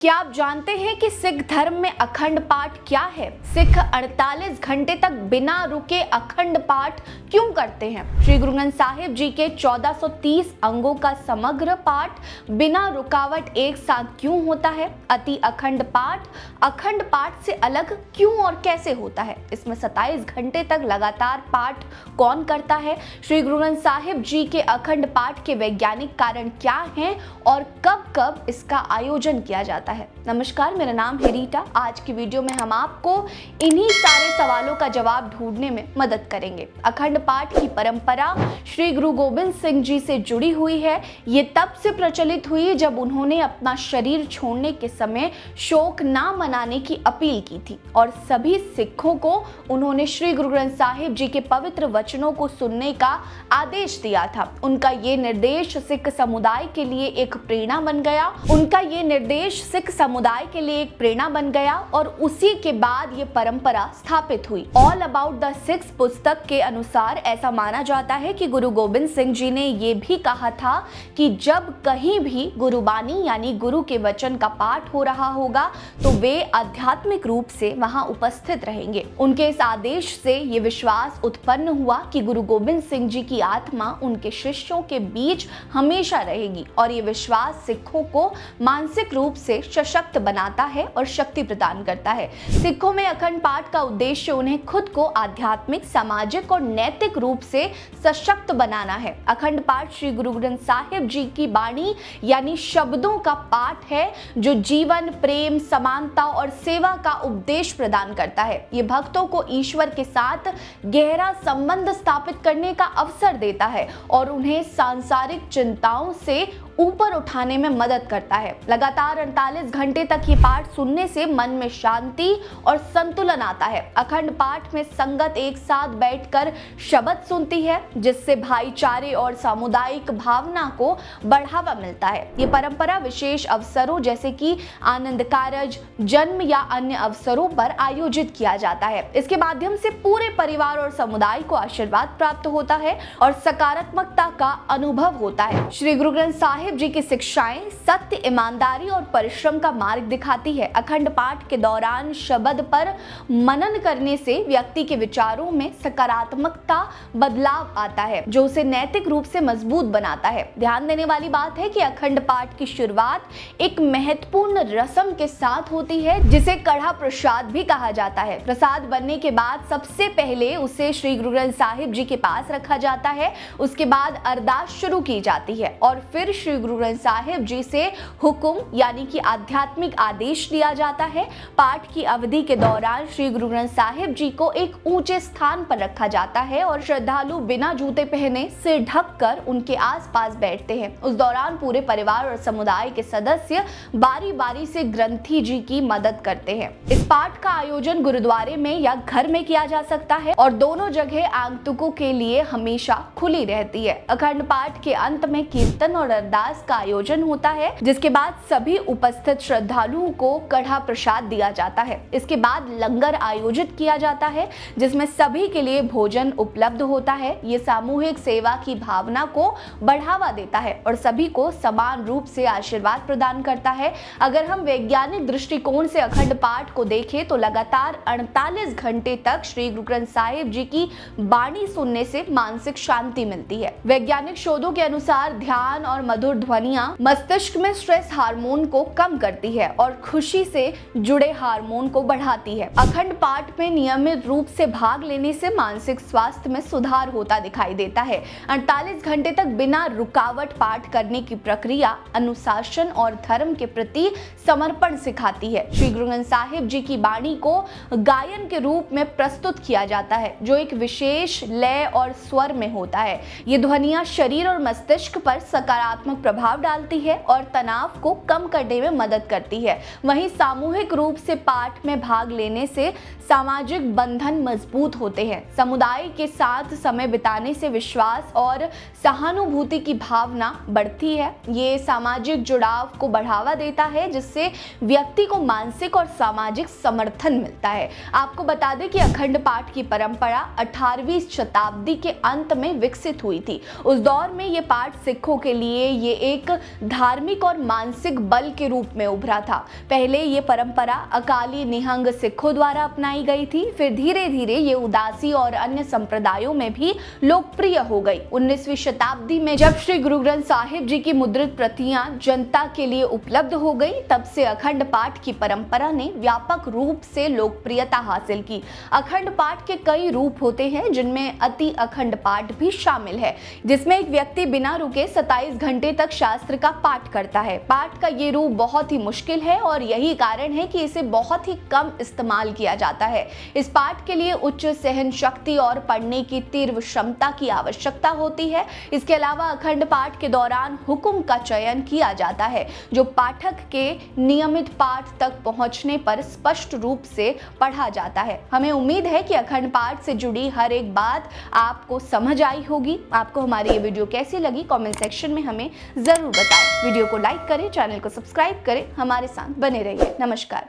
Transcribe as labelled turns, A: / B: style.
A: क्या आप जानते हैं कि सिख धर्म में अखंड पाठ क्या है? सिख 48 घंटे तक बिना रुके अखंड पाठ क्यों करते हैं? श्री गुरु ग्रंथ साहिब जी के 1430 अंगों का समग्र पाठ बिना रुकावट एक साथ क्यों होता है? अति अखंड पाठ से अलग क्यों और कैसे होता है? इसमें 27 घंटे तक लगातार पाठ कौन करता है? श्री गुरु ग्रंथ साहिब जी के अखंड पाठ के वैज्ञानिक कारण क्या हैं और कब कब इसका आयोजन किया जाता है? नमस्कार, मेरा नाम है रीटा। आज की वीडियो में हम आपको इन्हीं सारे सवालों का जवाब ढूंढने में मदद करेंगे। अखंड पाठ की परंपरा श्री गुरु गोबिंद सिंह जी से जुड़ी हुई है। ये तब से प्रचलित हुई जब उन्होंने अपना शरीर छोड़ने के समय शोक ना मनाने की अपील की थी और सभी सिखों को उन्होंने श्री गुरु ग्रंथ साहिब जी के पवित्र वचनों को सुनने का आदेश दिया था। उनका ये निर्देश सिख समुदाय के लिए एक प्रेरणा बन गया और उसी के बाद ये परंपरा स्थापित हुई। ऑल अबाउट द सिक्स पुस्तक के अनुसार ऐसा माना जाता है कि गुरु गोबिंद सिंह जी ने ये भी कहा था कि जब कहीं भी गुरुबानी यानी गुरु के वचन का पाठ हो रहा होगा तो वे आध्यात्मिक रूप से वहां उपस्थित रहेंगे। उनके इस आदेश से ये विश्वास उत्पन्न हुआ कि गुरु गोबिंद सिंह जी की आत्मा उनके शिष्यों के बीच हमेशा रहेगी और ये विश्वास सिखों को मानसिक रूप से सशक्त बनाता है और शक्ति प्रदान करता है। सिखों में अखंड पाठ का उद्देश्य उन्हें खुद को आध्यात्मिक, सामाजिक और नैतिक रूप से सशक्त बनाना है। अखंड पाठ श्री गुरु ग्रंथ साहिब जी की बाणी यानी शब्दों का पाठ है जो जीवन, प्रेम, समानता और सेवा का उपदेश प्रदान करता है। ये भक्तों को ईश्वर के साथ गहरा संबंध स्थापित करने का अवसर देता है और उन्हें सांसारिक चिंताओं से ऊपर उठाने में मदद करता है। लगातार 48 घंटे तक ये पाठ सुनने से मन में शांति और संतुलन आता है। अखंड पाठ में संगत एक साथ बैठकर शब्द सुनती है जिससे भाईचारे और सामुदायिक भावना को बढ़ावा मिलता है। ये परंपरा विशेष अवसरों जैसे कि आनंद कारज, जन्म या अन्य अवसरों पर आयोजित किया जाता है। इसके माध्यम से पूरे परिवार और समुदाय को आशीर्वाद प्राप्त होता है और सकारात्मकता का अनुभव होता है। श्री गुरु ग्रंथ साहिब जी की शिक्षाएं सत्य, ईमानदारी और परिश्रम का मार्ग दिखाती है। अखंड पाठ के दौरान शब्द पर मनन करने से व्यक्ति के विचारों में सकारात्मकता बदलाव आता है जो उसे नैतिक रूप से मजबूत बनाता है। ध्यान देने वाली बात है कि अखंड पाठ की शुरुआत एक महत्वपूर्ण रस्म के साथ होती है जिसे कड़ा प्रसाद भी कहा जाता है। प्रसाद बनने के बाद सबसे पहले उसे श्री गुरु ग्रंथ साहिब जी के पास रखा जाता है। उसके बाद अरदास शुरू की जाती है और फिर श्री गुरु ग्रंथ साहिब जी से हुक्म यानी कि आध्यात्मिक आदेश दिया जाता है। पाठ की अवधि के दौरान श्री गुरु ग्रंथ साहिब जी को एक ऊंचे स्थान पर रखा जाता है और श्रद्धालु बिना जूते पहने सिर ढककर उनके आसपास बैठते हैं। उस दौरान पूरे परिवार और समुदाय के सदस्य बारी बारी से ग्रंथी जी की मदद करते हैं। इस पाठ का आयोजन गुरुद्वारे में या घर में किया जा सकता है और दोनों जगह आगंतुकों के लिए हमेशा खुली रहती है। अखंड पाठ के अंत में कीर्तन और अरदास का आयोजन होता है जिसके बाद सभी उपस्थित श्रद्धालुओं को कड़ा प्रसाद दिया जाता है। इसके बाद लंगर आयोजित किया जाता है जिसमें सभी के लिए भोजन उपलब्ध होता है। ये सामूहिक सेवा की भावना को बढ़ावा देता है और सभी को समान रूप से आशीर्वाद प्रदान करता है। अगर हम वैज्ञानिक दृष्टिकोण से अखंड पाठ को देखें तो लगातार 48 घंटे तक श्री गुरु ग्रंथ साहिब जी की बाणी सुनने से मानसिक शांति मिलती है। वैज्ञानिक शोधों के अनुसार ध्यान और मधुर ध्वनियां मस्तिष्क में स्ट्रेस हार्मोन को कम करती है और खुशी से जुड़े हार्मोन को बढ़ाती है। अखंड पाठ में नियमित रूप से भाग लेने से मानसिक स्वास्थ्य में सुधार होता दिखाई देता है। 48 घंटे तक बिना रुकावट पाठ करने की प्रक्रिया अनुशासन और धर्म के प्रति समर्पण सिखाती है। श्री गुरु ग्रंथ साहिब जी की बाणी को गायन के रूप में प्रस्तुत किया जाता है जो एक विशेष लय और स्वर में होता है। ये ध्वनियां शरीर और मस्तिष्क पर सकारात्मक प्रभाव डालती है और तनाव को कम करने में मदद करती है। वहीं सामूहिक रूप से पाठ में भाग लेने से सामाजिक बंधन मजबूत होते हैं। समुदाय के साथ समय बिताने से विश्वास और सहानुभूति की भावना बढ़ती है। ये सामाजिक जुड़ाव को बढ़ावा देता है जिससे व्यक्ति को मानसिक और सामाजिक समर्थन मिलता है। आपको बता दें कि अखंड पाठ की परंपरा 18वीं शताब्दी के अंत में विकसित हुई थी। उस दौर में ये पाठ सिखों के लिए ये ये एक धार्मिक और मानसिक बल के रूप में उभरा था। पहले ये परंपरा अकाली निहंग सिखों द्वारा अपनाई गई थी, फिर धीरे धीरे ये उदासी और अन्य संप्रदायों में भी लोकप्रिय हो गई। 19वीं शताब्दी में जब श्री गुरु ग्रंथ साहिब जी की मुद्रित प्रतियां जनता के लिए उपलब्ध हो गई, तब से अखंड पाठ की परंपरा ने व्यापक रूप से लोकप्रियता हासिल की। अखंड पाठ के कई रूप होते हैं, जिनमें अति अखंड पाठ भी शामिल है, जिसमें एक व्यक्ति बिना रुके 27 घंटे तक शास्त्र का पाठ करता है। पाठ का ये रूप बहुत ही मुश्किल है और यही कारण है कि इसे बहुत ही कम इस्तेमाल किया जाता है। इस पाठ के लिए उच्च सहन शक्ति और पढ़ने की तीव्र क्षमता की आवश्यकता होती है। इसके अलावा अखंड पाठ के दौरान हुक्म का चयन किया जाता है, जो पाठक के नियमित पाठ तक पहुंचने पर स्पष्ट रूप से पढ़ा जाता है। हमें उम्मीद है कि अखंड पाठ से जुड़ी हर एक बात आपको समझ आई होगी। आपको हमारी ये वीडियो कैसी लगी कमेंट सेक्शन में हमें जरूर बताएं। वीडियो को लाइक करें, चैनल को सब्सक्राइब करें, हमारे साथ बने रहिए। नमस्कार।